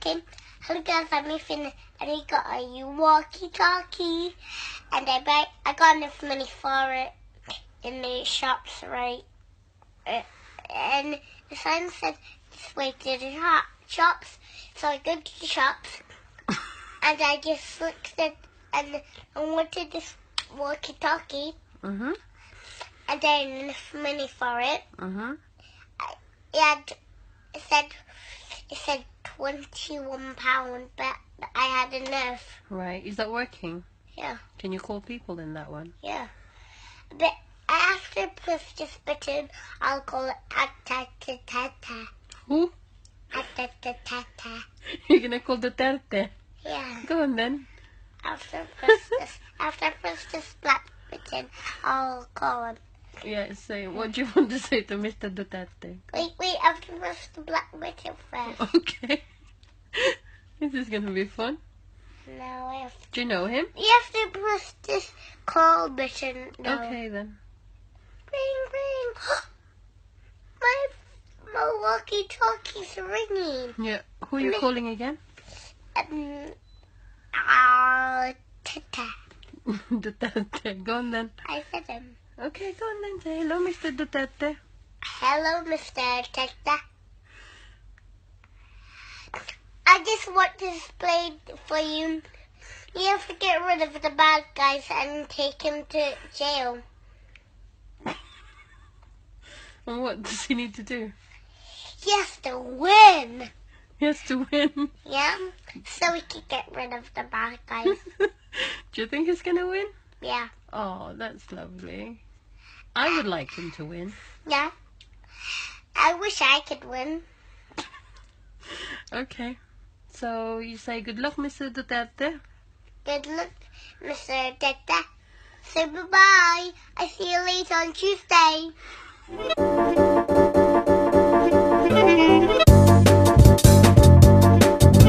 walking. He goes everything, and he got a walkie-talkie, and I got enough money for it in the shops, right? And the sign said this way to the shops, so I go to the shops, and I just looked at and I wanted this walkie-talkie, and then enough money for it. It said £21, but I had enough. Right, is that working? Yeah. Can you call people in that one? Yeah. But after I push this button, I'll call it Atatata. Who? Atatata. You're gonna call Duterte? Yeah. Go on then. After I push this black button, I'll call him. Yeah, say, what do you want to say to Mr. Duterte? Wait, I have to push the black button first. Okay. This is gonna be fun. No, I have to. Do you know him? You have to push this call button. No. Okay then. Ring, ring. My walkie-talkie's ringing. Yeah. Who are you calling again? Tata. Duterte. Go on then. I said him. Okay, go on then. Say hello, Mr. Duterte. Hello, Mr. Tata. I just want to explain for you. You have to get rid of the bad guys and take him to jail. And what does he need to do? He has to win. He has to win. Yeah? So we can get rid of the bad guys. Do you think he's gonna win? Yeah. Oh, that's lovely. I would like him to win. Yeah. I wish I could win. Okay. So you say good luck, Mr. Duterte. Good luck, Mr. Tata. So bye-bye. I see you later on Tuesday.